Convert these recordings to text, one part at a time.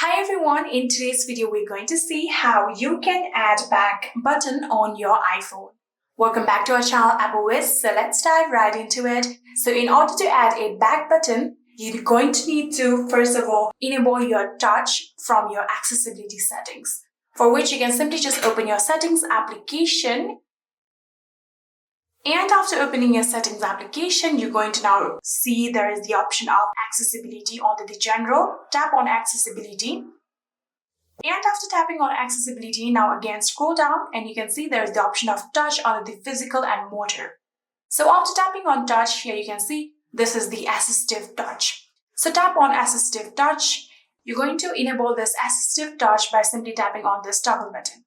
Hi everyone, in today's video we're going to see how you can add back button on your iPhone. Welcome back to our channel iOS, so let's dive right into it. So in order to add a back button, you're going to need to first of all enable your touch from your accessibility settings, for which you can simply just open your settings application. And after opening your settings application, you're going to now see there is the option of accessibility under the general. Tap on accessibility. And after tapping on accessibility, now again scroll down and you can see there is the option of touch under the physical and motor. So after tapping on touch, here you can see this is the assistive touch. So tap on assistive touch. You're going to enable this assistive touch by simply tapping on this toggle button.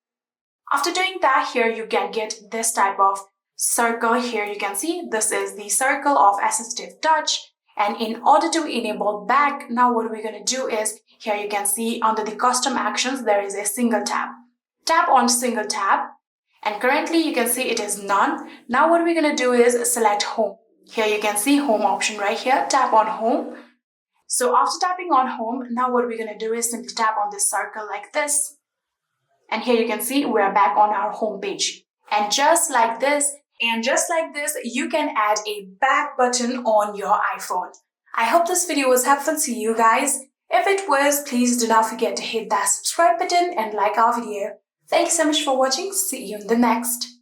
After doing that, here you can get this type of circle. Here you can see this is the circle of assistive touch, and in order to enable back, now what we're going to do is here you can see under the custom actions there is a single tab. Tap on single tab, and currently you can see it is none. Now what we're going to do is select home. Here you can see home option right here. Tap on home. So after tapping on home, now what we're going to do is simply tap on this circle like this, and here you can see we're back on our home page. And just like this, you can add a back button on your iPhone. I hope this video was helpful to you guys. If it was, please do not forget to hit that subscribe button and like our video. Thanks so much for watching. See you in the next.